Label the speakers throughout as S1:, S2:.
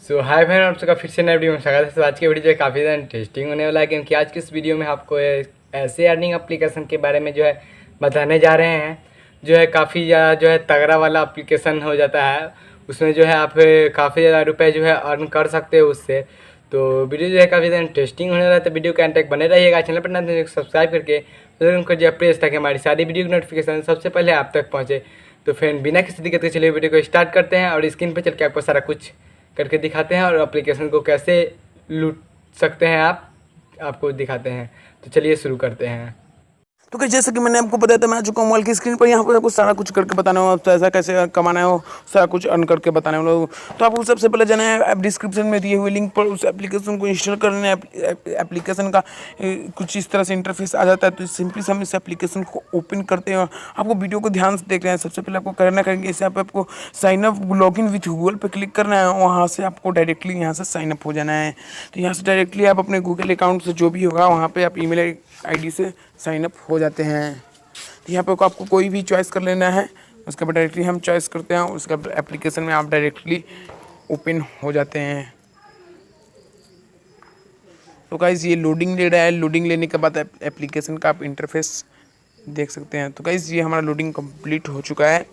S1: हाय भाई, आप सबका फिर से नए वीडियो में स्वागत है। तो आज की वीडियो जो है काफ़ी ज़्यादा इंटरेस्टिंग होने वाला है, क्योंकि आज की इस वीडियो में आपको एक ऐसे अर्निंग एप्लीकेशन के बारे में जो है बताने जा रहे हैं जो है काफ़ी ज़्यादा जो है तगड़ा वाला एप्लीकेशन हो जाता है। उसमें जो है आप काफ़ी ज़्यादा रुपये जो है अर्न कर सकते हो उससे। तो वीडियो जो है काफ़ी ज़्यादा इंटरेस्टिंग होने वाला है, तो वीडियो के एंड तक बने रहिएगा। चैनल पर नए तो सब्सक्राइब करके तो उनको जो है प्रेस ताकि हमारी सारी वीडियो की नोटिफिकेशन सबसे पहले आप तक पहुँचे। तो फ्रेंड, बिना किसी दिक्कत के चलिए वीडियो को स्टार्ट करते हैं और स्क्रीन पर चल के आपको सारा कुछ करके दिखाते हैं और एप्लीकेशन को कैसे लूट सकते हैं आपको दिखाते हैं। तो चलिए शुरू करते हैं।
S2: तो कि जैसे कि मैंने आपको बताया था, मैं आ चुका हूँ मोबाइल की स्क्रीन पर। यहाँ पर आपको सारा कुछ करके बताना हो, पैसा कैसे कमाना हो, सारा कुछ अर्न करके बताना हो। तो आपको सबसे पहले जाना है ऐप डिस्क्रिप्शन में दिए हुए लिंक पर, उस एप्लीकेशन को इंस्टॉल करना है। एप्लीकेशन का कुछ इस तरह से इंटरफेस आ जाता है। तो सिंपली हम इस एप्लीकेशन को ओपन करते हैं। आपको वीडियो को ध्यान से देख रहे हैं। सबसे पहले आपको करना करेंगे इसे आपको sign up login with Google पर क्लिक करना है। वहाँ से आपको डायरेक्टली यहाँ से साइन अप हो जाना है। तो यहाँ से डायरेक्टली आप अपने गूगल अकाउंट से जो भी होगा वहाँ पे आप ईमेल आईडी से साइन अप हो जाते हैं। तो यहाँ पे आपको कोई भी चॉइस कर लेना है, उसके बाद डायरेक्टली हम चॉइस करते हैं, उसके बाद एप्लीकेशन में आप डायरेक्टली ओपन हो जाते हैं। तो गाइस ये लोडिंग ले रहा है। लोडिंग लेने के बाद एप्लीकेशन का आप इंटरफेस देख सकते हैं। तो गाइस ये हमारा लोडिंग कंप्लीट हो चुका है।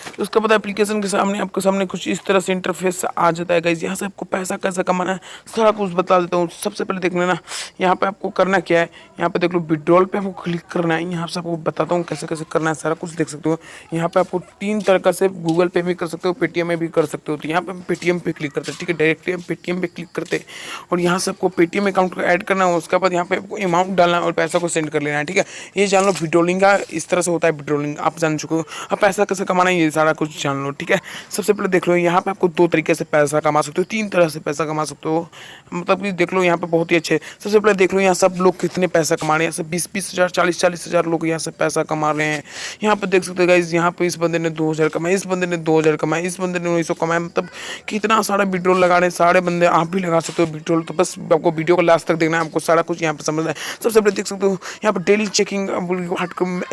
S2: तो उसके बाद एप्लीकेशन के सामने आपके सामने कुछ इस तरह से इंटरफेस आ जाता है। गाइस यहाँ से आपको पैसा कैसे कमाना है सारा कुछ बता देता हूँ। सबसे पहले देख लेना, यहाँ पे आपको करना क्या है। यहाँ पे देख लो विड्रॉल पे आपको क्लिक करना है। यहाँ से आपको बताता हूँ कैसे कैसे करना है, सारा कुछ देख सकते हो। यहाँ पे आपको 3 तरह से गूगल पे भी कर सकते हो, पेटीएम में भी कर सकते हो। तो यहाँ पे हम पेटीएम पे क्लिक करते हैं, ठीक है। डायरेक्टली हम पेटीएम पे क्लिक करते हैं और यहाँ से आपको पेटीएम अकाउंट को ऐड करना है। उसके बाद यहाँ पे आपको अमाउंट डालना है और पैसा को सेंड कर लेना है, ठीक है। ये जान लो विड्रॉलिंग का इस तरह से होता है। विड्रॉलिंग आप जान चुके हो। अब पैसा कैसे कमाना है ये सारा कुछ जान लो, ठीक है। सबसे पहले देख लो, यहाँ पे आपको 2 तरीके से पैसा कमा सकते हो, 3 तरह से पैसा कमा सकते हो। मतलब कि देख लो यहाँ पे बहुत ही अच्छे। सबसे पहले देख लो यहाँ सब लोग कितने पैसा कमा रहे हैं। यहाँ से 20-20 हज़ार, 40-40 हज़ार लोग यहाँ से पैसा कमा रहे हैं। यहाँ पे देख सकते हो गाइस, यहाँ पे इस बंदे ने 2000 कमाए, इस बंदे ने 2000 कमाए, इस बंदे ने 1900 कमाए। मतलब कितना सारा विड्रॉल लगा रहे हैं सारे बंदे। आप भी लगा सकते हो विड्रॉल। तो बस आपको वीडियो को लास्ट तक देखना है, आपको सारा कुछ यहाँ पे समझना है। सबसे पहले देख सकते हो यहाँ पर डेली चेकिंग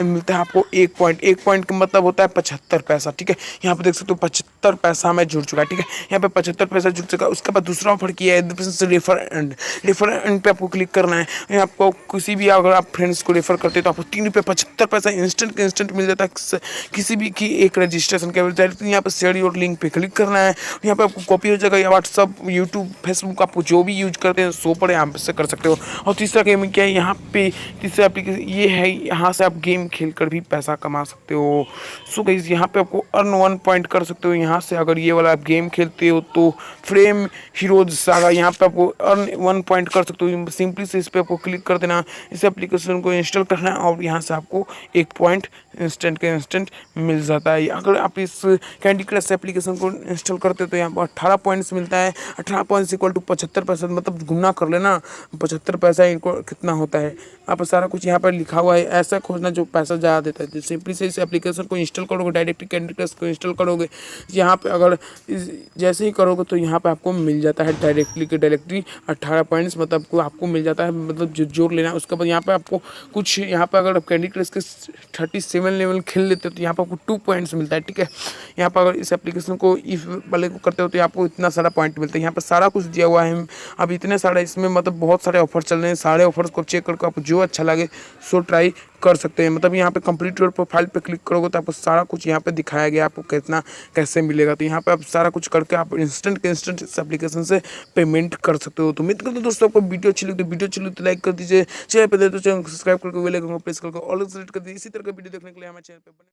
S2: मिलता है आपको 1 पॉइंट का मतलब होता है 75 पैसा, ठीक है। यहाँ पे देख सकते हो 75 पैसा में जुड़ चुका है, ठीक है। यहाँ पे 75 पैसा जुड़ चुका है। उसके बाद दूसरा ऑफर किया है रेफर एंड। रेफर एंड पे आपको क्लिक करना है। यहाँ आपको किसी भी अगर आप फ्रेंड्स को रेफर करते हैं तो आपको 3 रुपये 75 पैसा इंस्टेंट मिल जाता है किसी भी की एक रजिस्ट्रेशन के। डायरेक्टली यहाँ पे शेयर योर लिंक पे क्लिक करना है। यहाँ पे आपको कॉपी हो जाएगा। या व्हाट्सअप, यूट्यूब, फेसबुक आपको जो भी यूज करते हैं सो पर यहाँ से कर सकते हो। और तीसरा गेम क्या है, यहाँ पे तीसरा एप्लीकेशन ये है, यहाँ से आप गेम खेल कर भी पैसा कमा सकते हो। सो गाइस यहाँ पे आपको अर्न 1 पॉइंट कर सकते हो। यहाँ से अगर ये वाला आप गेम खेलते हो तो फ्रेम हीरोज सागा, यहाँ पे आपको अर्न 1 पॉइंट कर सकते हो। सिंपली से इस पर आपको क्लिक कर देना, इस एप्लीकेशन को इंस्टॉल करना है और यहाँ से आपको 1 पॉइंट इंस्टेंट के इंस्टेंट मिल जाता है। अगर आप इस कैंडी क्रश एप्लीकेशन को इंस्टॉल करते हो तो यहाँ पर 18 पॉइंट्स मिलता है। 18 पॉइंट्स इक्वल टू 75 पैसा, मतलब गुना कर लेना 75 पैसा इनको कितना होता है। आप सारा कुछ यहाँ पर लिखा हुआ है, ऐसा खोजना जो पैसा ज़्यादा देता है। तो सिंपली से इस एप्लीकेशन को इंस्टॉल करोगे, डायरेक्टली कैंडी क्रश को इंस्टॉल करोगे। यहाँ पे अगर जैसे ही करोगे तो यहाँ पे आपको मिल जाता है डायरेक्टली 18 पॉइंट्स, मतलब आपको मिल जाता है, मतलब जो जोड़ लेना है। उसके बाद यहाँ पे आपको कुछ, यहाँ पे अगर आप कैंडी क्रश के 37 लेवल खेल लेते हो तो यहाँ पे आपको 2 पॉइंट्स मिलता है, ठीक है। यहाँ पर अगर इस एप्लीकेशन को इफ वाले को करते हो तो आपको इतना सारा पॉइंट मिलता है। यहाँ पर सारा कुछ दिया हुआ है। अब इतने सारे इसमें मतलब बहुत सारे ऑफर चल रहे हैं। सारे ऑफर्स को चेक करके आपको जो अच्छा लगे सो ट्राई कर सकते हैं। मतलब यहाँ पे कंप्लीट योर प्रोफाइल पे क्लिक करोगे तो आपको सारा कुछ यहाँ पे दिखाया गया आपको कितना कैसे मिलेगा। तो यहाँ पे आप सारा कुछ करके आप इंस्टेंट के इंस्टेंट इस एप्लीकेशन से पेमेंट कर सकते हो। तो उम्मीद करते हो दोस्तों आपको वीडियो अच्छी लगी तो लाइक कर दीजिए। चैनल पे तो चैनल को सब्सक्राइब करके बेल आइकन को प्रेस करके ऑल सेलेक्ट कर दीजिए। इसी तरह का वीडियो देखने के लिए हमारे चैनल पे